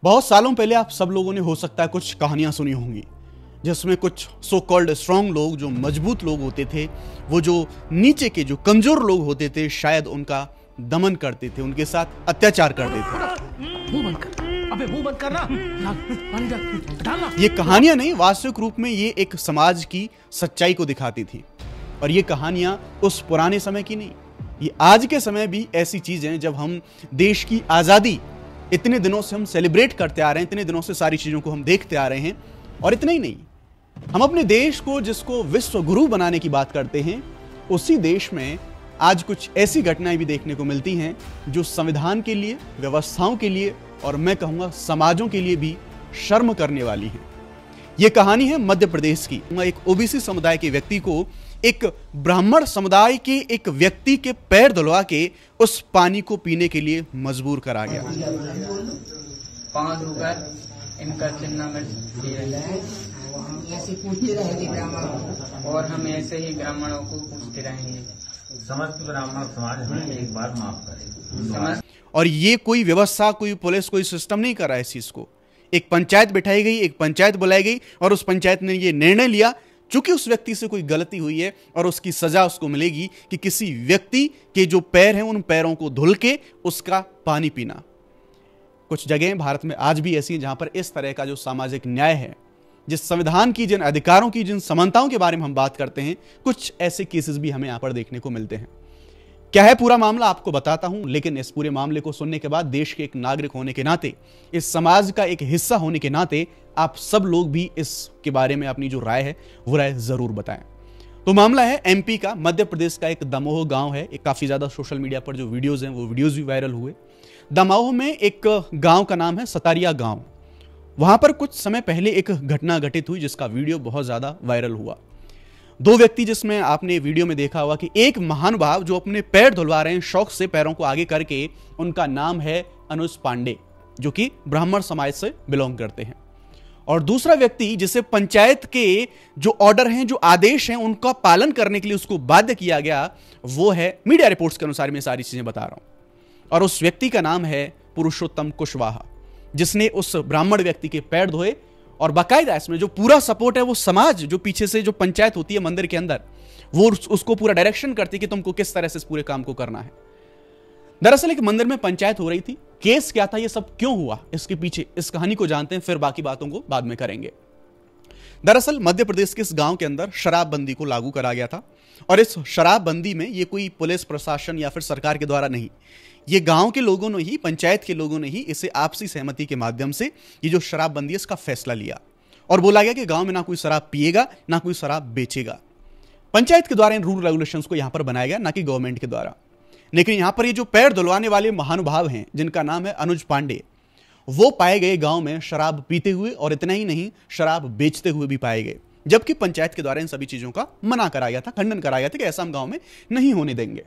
बहुत सालों पहले आप सब लोगों ने हो सकता है कुछ कहानियां सुनी होंगी जिसमें कुछ सो कॉल्ड स्ट्रांग लोग, जो मजबूत लोग होते थे, वो जो नीचे के जो कमजोर लोग होते थे, शायद उनका दमन करते थे, उनके साथ अत्याचार करते थे। मुंह बंद कर, अबे मुंह बंद करना, पानी डालना। ये कहानियां नहीं, वास्तविक रूप में ये एक समाज की सच्चाई को दिखाती थी। और ये कहानियां उस पुराने समय की नहीं, ये आज के समय भी ऐसी चीजें, जब हम देश की आजादी इतने दिनों से हम सेलिब्रेट करते आ रहे हैं, इतने दिनों से सारी चीजों को हम देखते आ रहे हैं, और इतना ही नहीं, हम अपने देश को जिसको विश्व गुरु बनाने की बात करते हैं, उसी देश में आज कुछ ऐसी घटनाएं भी देखने को मिलती हैं जो संविधान के लिए, व्यवस्थाओं के लिए, और मैं कहूंगा समाजों के लिए भी शर्म करने वाली हैं। यह कहानी है मध्य प्रदेश की। एक ओबीसी समुदाय के व्यक्ति को एक ब्राह्मण समुदाय के एक व्यक्ति के पैर धुलवा के उस पानी को पीने के लिए मजबूर करा गया। 5 रुपए इनका चिन्ह में और हम ऐसे ही ब्राह्मणों को पूछते रहेंगे। समस्त ब्राह्मण समाज में एक बार माफ करें। और ये कोई व्यवस्था, कोई पुलिस, कोई सिस्टम नहीं कर रहा है इस चीज को। एक पंचायत बिठाई गई, एक पंचायत बुलाई गई, और उस पंचायत ने ये निर्णय लिया, चूंकि उस व्यक्ति से कोई गलती हुई है और उसकी सजा उसको मिलेगी कि किसी व्यक्ति के जो पैर हैं उन पैरों को धुल के उसका पानी पीना। कुछ जगहें भारत में आज भी ऐसी हैं जहां पर इस तरह का जो सामाजिक न्याय है, जिस संविधान की, जिन अधिकारों की, जिन समानताओं के बारे में हम बात करते हैं, कुछ ऐसे केसेस भी हमें यहां पर देखने को मिलते हैं। क्या है पूरा मामला आपको बताता हूं, लेकिन इस पूरे मामले को सुनने के बाद देश के एक नागरिक होने के नाते, इस समाज का एक हिस्सा होने के नाते, आप सब लोग भी इसके बारे में अपनी जो राय है वो राय जरूर बताएं। तो मामला है एमपी का, मध्य प्रदेश का एक दमोह गांव है। एक काफी ज्यादा सोशल मीडिया पर जो वीडियोज हैं वो वीडियोज भी वायरल हुए। दमोह में एक गांव का नाम है सतारिया गांव। वहां पर कुछ समय पहले एक घटना घटित हुई जिसका वीडियो बहुत ज्यादा वायरल हुआ। 2 व्यक्ति, जिसमें आपने वीडियो में देखा होगा कि एक महानुभाव जो अपने पैर धुलवा रहे हैं शौक से, पैरों को आगे करके, उनका नाम है अनुज पांडे, जो कि ब्राह्मण समाज से बिलोंग करते हैं। और दूसरा व्यक्ति जिसे पंचायत के जो ऑर्डर हैं, जो आदेश हैं, उनका पालन करने के लिए उसको बाध्य किया गया, वो है, मीडिया रिपोर्ट्स के अनुसार मैं सारी चीजें बता रहा हूं, और उस व्यक्ति का नाम है पुरुषोत्तम कुशवाहा, जिसने उस ब्राह्मण व्यक्ति के पैर धोए। और बाकायदा इसमें जो पूरा सपोर्ट है वो समाज, जो पीछे से जो पंचायत होती है मंदिर के अंदर, वो उसको पूरा डायरेक्शन करती है कि तुमको किस तरह से इस पूरे काम को करना है। दरअसल एक मंदिर में पंचायत हो रही थी। केस क्या था, ये सब क्यों हुआ, इसके पीछे इस कहानी को जानते हैं, फिर बाकी बातों को बाद में करेंगे। दरअसल मध्य प्रदेश के इस गांव के अंदर शराबबंदी को लागू करा गया था, और इस शराबबंदी में ये कोई पुलिस प्रशासन या फिर सरकार के द्वारा नहीं, ये गांव के लोगों ने ही, पंचायत के लोगों ने ही इसे आपसी सहमति के माध्यम से ये जो शराबबंदी है इसका फैसला लिया, और बोला गया कि गांव में ना कोई शराब पिएगा, ना कोई शराब बेचेगा। पंचायत के द्वारा इन रूल रेगुलेशंस को यहां पर बनाया गया, ना कि गवर्नमेंट के द्वारा। लेकिन यहां पर ये जो पैर धुलवाने वाले महानुभाव हैं, जिनका नाम है अनुज पांडे, वो पाए गए गांव में शराब पीते हुए, और इतना ही नहीं, शराब बेचते हुए भी पाए गए, जबकि पंचायत के द्वारा इन सभी चीजों का मना कराया गया था, खंडन कराया गया था कि ऐसा हम गांव में नहीं होने देंगे।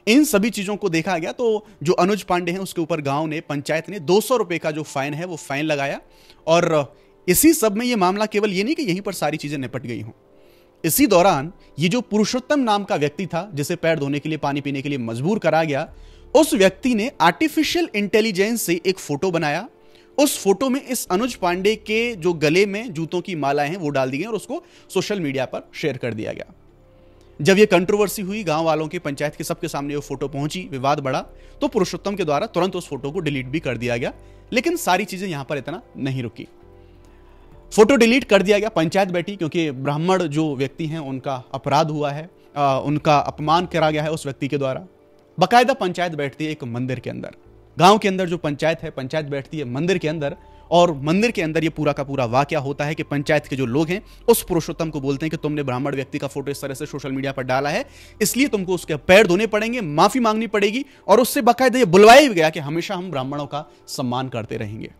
इन सभी चीजों को देखा गया तो जो अनुज पांडे हैं उसके ऊपर गांव ने, पंचायत ने 200 रुपए का जो फाइन है वो फाइन लगाया। और इसी सब में ये मामला केवल ये नहीं कि यहीं पर सारी चीजें निपट गई हों। इसी दौरान ये जो पुरुषोत्तम नाम का व्यक्ति था, जिसे पैर धोने के लिए, पानी पीने के लिए मजबूर करा गया, उस व्यक्ति ने आर्टिफिशियल इंटेलिजेंस से एक फोटो बनाया। उस फोटो में इस अनुज पांडे के जो गले में जूतों की मालाएं हैं वो डाल दी गई और उसको सोशल मीडिया पर शेयर कर दिया गया। जब ये कंट्रोवर्सी हुई, गांव वालों के, पंचायत के सबके सामने वो फोटो पहुंची, विवाद बढ़ा, तो पुरुषोत्तम के द्वारा तुरंत उस फोटो को डिलीट भी कर दिया गया। लेकिन सारी चीजें यहां पर इतना नहीं रुकी। फोटो डिलीट कर दिया गया, पंचायत बैठी, क्योंकि ब्राह्मण जो व्यक्ति हैं उनका अपराध हुआ है, उनका अपमान करा गया है उस व्यक्ति के द्वारा। बाकायदा पंचायत बैठती है एक मंदिर के अंदर, गांव के अंदर जो पंचायत है, पंचायत बैठती है मंदिर के अंदर, और मंदिर के अंदर ये पूरा का पूरा वाकया होता है कि पंचायत के जो लोग हैं उस पुरुषोत्तम को बोलते हैं कि तुमने ब्राह्मण व्यक्ति का फोटो इस तरह से सोशल मीडिया पर डाला है, इसलिए तुमको उसके पैर धोने पड़ेंगे, माफी मांगनी पड़ेगी, और उससे बाकायदा ये बुलवाया भी गया कि हमेशा हम ब्राह्मणों का सम्मान करते रहेंगे।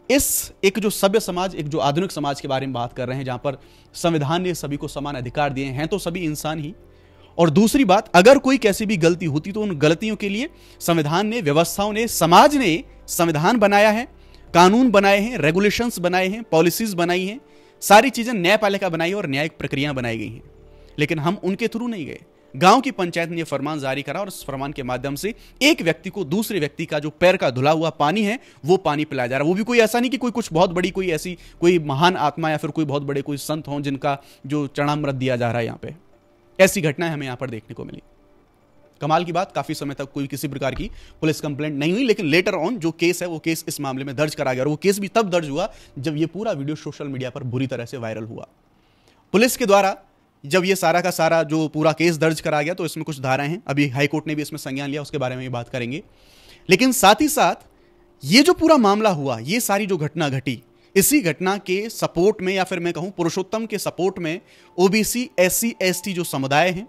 इस एक जो सभ्य समाज, एक जो आधुनिक समाज के बारे में बात कर रहे हैं, जहां पर संविधान ने सभी को समान अधिकार दिए हैं, तो सभी इंसान ही। और दूसरी बात, अगर कोई कैसी भी गलती होती तो उन गलतियों के लिए संविधान ने, व्यवस्थाओं ने, समाज ने संविधान बनाया है, कानून बनाए हैं, रेगुलेशंस बनाए हैं, पॉलिसीज बनाई हैं, सारी चीजें न्यायपालिका बनाई और न्यायिक प्रक्रिया बनाई गई हैं। लेकिन हम उनके थ्रू नहीं गए, गांव की पंचायत ने यह फरमान जारी करा और इस फरमान के माध्यम से एक व्यक्ति को दूसरे व्यक्ति का जो पैर का धुला हुआ पानी है वो पानी पिलाया जा रहा है। वो भी कोई ऐसा नहीं कि कोई कुछ बहुत बड़ी कोई ऐसी कोई महान आत्मा या फिर कोई बहुत बड़े कोई संत हों जिनका जो चरणामृत दिया जा रहा है। यहाँ पे ऐसी घटनाएं हमें यहाँ पर देखने को मिली। कमाल की बात, काफी समय तक कोई किसी प्रकार की पुलिस कंप्लेंट नहीं हुई, लेकिन लेटर ऑन जो केस है वो केस इस मामले में दर्ज करा गया और वो केस भी तब दर्ज हुआ जब ये पूरा वीडियो सोशल मीडिया पर बुरी तरह से वायरल हुआ। पुलिस के द्वारा जब ये सारा का सारा जो पूरा केस दर्ज करा गया तो इसमें कुछ धाराएं हैं, अभी हाईकोर्ट ने भी इसमें संज्ञान लिया, उसके बारे में भी बात करेंगे। लेकिन साथ ही साथ ये जो पूरा मामला हुआ, ये सारी जो घटना घटी, इसी घटना के सपोर्ट में या फिर मैं कहूं पुरुषोत्तम के सपोर्ट में ओबीसी, एससी, एसटी जो समुदाय हैं,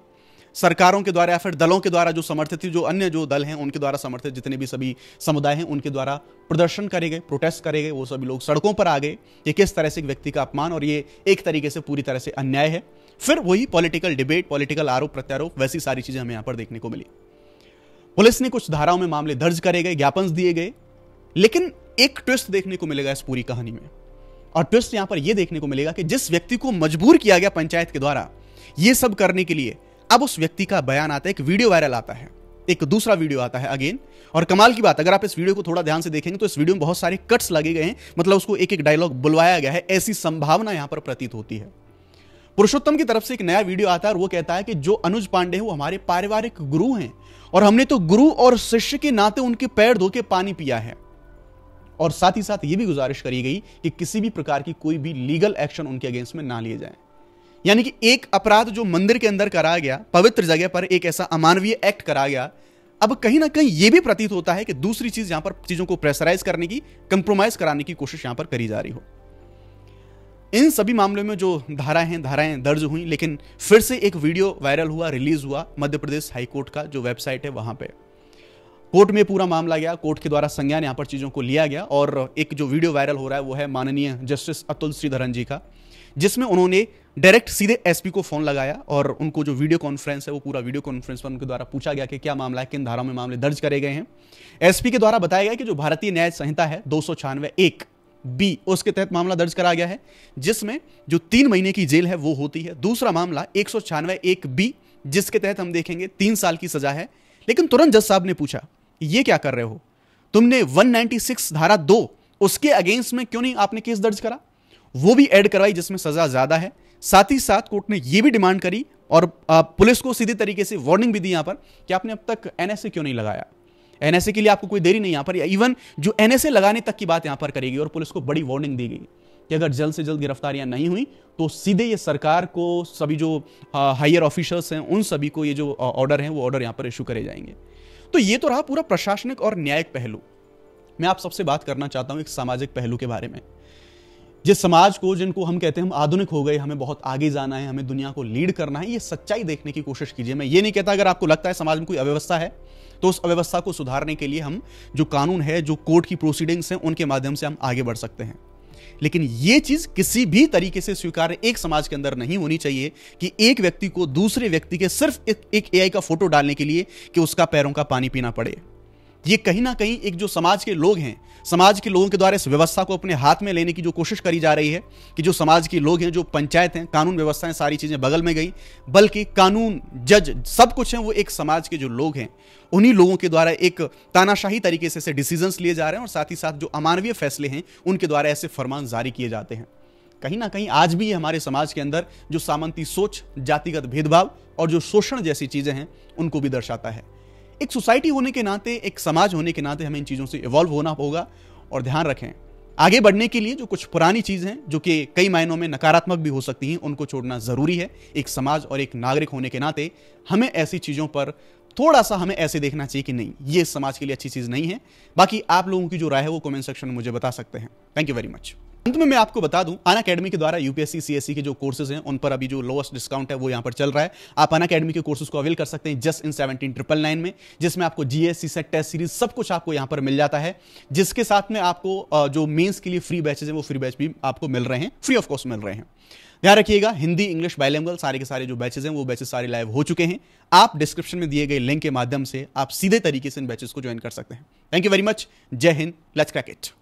सरकारों के द्वारा या फिर दलों के द्वारा जो समर्थित, जो अन्य जो दल हैं उनके द्वारा समर्थित जितने भी सभी समुदाय हैं उनके द्वारा प्रदर्शन करे गए, प्रोटेस्ट करे गए, वो सभी लोग सड़कों पर आ गए। ये किस तरह से एक व्यक्ति का अपमान और ये एक तरीके से पूरी तरह से अन्याय है। फिर वही पॉलिटिकल डिबेट, पॉलिटिकल आरोप प्रत्यारोप, वैसी सारी चीजें हमें यहां पर देखने को मिली। पुलिस ने कुछ धाराओं में मामले दर्ज करे गए, ज्ञापन दिए गए, लेकिन एक ट्विस्ट देखने को मिलेगा इस पूरी कहानी में। और ट्विस्ट यहां पर यह देखने को मिलेगा कि जिस व्यक्ति को मजबूर किया गया पंचायत के द्वारा यह सब करने के लिए, अब उस व्यक्ति का बयान आता है, एक वीडियो वायरल आता है, एक दूसरा वीडियो आता है अगेन। और कमाल की बात, अगर आप इस वीडियो को थोड़ा ध्यान से देखेंगे तो इस वीडियो में बहुत सारे कट्स लगे गए हैं, मतलब उसको एक एक डायलॉग बुलवाया गया है, ऐसी संभावना यहां पर प्रतीत होती है। पुरुषोत्तम की तरफ से एक नया वीडियो आता है और वो कहता है कि जो अनुज पांडे हैं वो हमारे पारिवारिक गुरु हैं और हमने तो गुरु और शिष्य के नाते उनके पैर धो के पानी पिया है। और साथ ही साथ ये भी गुजारिश करी गई कि किसी भी प्रकार की कोई भी लीगल एक्शन उनके अगेंस्ट में ना लिए जाए। यानी कि एक अपराध जो मंदिर के अंदर करा गया, पवित्र जगह पर एक ऐसा अमानवीय एक्ट करा गया, अब कहीं ना कहीं यह भी प्रतीत होता है कि दूसरी चीज यहां पर चीजों को प्रेशराइज करने की, कंप्रोमाइज कराने की कोशिश यहां पर करी जा रही हो। इन सभी मामलों में जो धाराएं दर्ज हुई, लेकिन फिर से एक वीडियो वायरल हुआ, रिलीज हुआ मध्य प्रदेश हाईकोर्ट का जो वेबसाइट है वहां पे। कोर्ट में पूरा मामला गया, कोर्ट के द्वारा संज्ञान यहां पर चीजों को लिया गया और एक जो वीडियो वायरल हो रहा है वो है माननीय जस्टिस अतुल श्रीधरन जी का, जिसमें उन्होंने डायरेक्ट सीधे एसपी को फोन लगाया और उनको जो वीडियो कॉन्फ्रेंस है वो पूरा वीडियो कॉन्फ्रेंस पर उनके द्वारा पूछा गया कि क्या मामला है, किन धाराओं में मामले दर्ज करे गए हैं। एसपी के द्वारा बताया गया कि जो भारतीय न्याय संहिता है 296(1)(b) उसके तहत मामला दर्ज करा गया है, जिसमें जो 3 महीने की जेल है वो होती है। दूसरा मामला 196(1)(b) जिसके तहत हम देखेंगे 3 साल की सजा है। लेकिन तुरंत जज साहब ने पूछा, ये क्या कर रहे हो, तुमने 196 धारा 2 उसके अगेंस्ट में क्यों नहीं आपने केस दर्ज करा, वो भी ऐड करवाई जिसमें सजा ज्यादा है। साथ ही साथ कोर्ट ने यह भी डिमांड करी और पुलिस को सीधे तरीके से वार्निंग भी दी यहां पर कि आपने अब तक एनएसए क्यों नहीं लगाया, एनएसए के लिए आपको कोई देरी नहीं यहां पर, इवन जो एनएसए लगाने तक की बात यहां पर करेगी। और पुलिस को बड़ी वार्निंग दी गई कि अगर जल्द से जल्द गिरफ्तारियां नहीं हुई तो सीधे ये सरकार को, सभी जो हायर ऑफिसर्स हैं उन सभी को ये जो ऑर्डर है वो ऑर्डर यहां पर इशू करे जाएंगे। तो ये तो रहा पूरा प्रशासनिक और न्यायिक पहलू। मैं आप सबसे बात करना चाहता हूं एक सामाजिक पहलू के बारे में। जिस समाज को, जिनको हम कहते हैं हम आधुनिक हो गए, हमें बहुत आगे जाना है, हमें दुनिया को लीड करना है, ये सच्चाई देखने की कोशिश कीजिए। मैं ये नहीं कहता अगर आपको लगता है समाज में कोई अव्यवस्था है तो उस अव्यवस्था को सुधारने के लिए हम जो कानून है, जो कोर्ट की प्रोसीडिंग्स हैं, उनके माध्यम से हम आगे बढ़ सकते हैं। लेकिन यह चीज किसी भी तरीके से स्वीकार्य एक समाज के अंदर नहीं होनी चाहिए कि एक व्यक्ति को दूसरे व्यक्ति के सिर्फ एक एआई का फोटो डालने के लिए कि उसका पैरों का पानी पीना पड़े। ये कहीं ना कहीं एक जो समाज के लोग हैं, समाज के लोगों के द्वारा इस व्यवस्था को अपने हाथ में लेने की जो कोशिश करी जा रही है कि जो समाज के लोग हैं, जो पंचायत हैं, कानून व्यवस्थाएं, सारी चीजें बगल में गई, बल्कि कानून, जज, सब कुछ है वो एक समाज के जो लोग हैं उन्हीं लोगों के द्वारा एक तानाशाही तरीके से डिसीजंस लिए जा रहे हैं और साथ ही साथ जो अमानवीय फैसले हैं उनके द्वारा ऐसे फरमान जारी किए जाते हैं। कहीं ना कहीं आज भी हमारे समाज के अंदर जो सामंती सोच, जातिगत भेदभाव और जो शोषण जैसी चीजें हैं उनको भी दर्शाता है। एक सोसाइटी होने के नाते, एक समाज होने के नाते हमें इन चीजों से इवॉल्व होना होगा। और ध्यान रखें, आगे बढ़ने के लिए जो कुछ पुरानी चीजें हैं जो कि कई मायनों में नकारात्मक भी हो सकती हैं, उनको छोड़ना जरूरी है। एक समाज और एक नागरिक होने के नाते हमें ऐसी चीजों पर थोड़ा सा हमें ऐसे देखना चाहिए कि नहीं, ये समाज के लिए अच्छी चीज नहीं है। बाकी आप लोगों की जो राय है वो कमेंट सेक्शन में मुझे बता सकते हैं। Thank you very much. अंत में मैं आपको बता दूं, अनअकैडमी के द्वारा यूपीएससी सीएससी के जो कोर्सेज हैं उन पर अभी जो लोएस्ट डिस्काउंट है वो यहां पर चल रहा है। आप अनअकैडमी के कोर्सेज को अवेल कर सकते हैं जस्ट इन 17,999 में, जिसमें आपको जीएस, सीसेट, टेस्ट सीरीज सब कुछ आपको यहां पर मिल जाता है, जिसके साथ में आपको जो मेंस के लिए फ्री बैचेज हैं वो फ्री बैच भी आपको मिल रहे हैं, फ्री ऑफ कॉस्ट मिल रहे हैं। ध्यान रखिएगा, हिंदी, इंग्लिश, बाइलिंगुअल सारे के सारे जो बैचेज हैं वो बैचेज सारे लाइव हो चुके हैं। आप डिस्क्रिप्शन में दिए गए लिंक के माध्यम से आप सीधे तरीके से इन बैचेज को ज्वाइन कर सकते हैं। Thank you very much. जय हिंद, लेट्स क्रैक इट।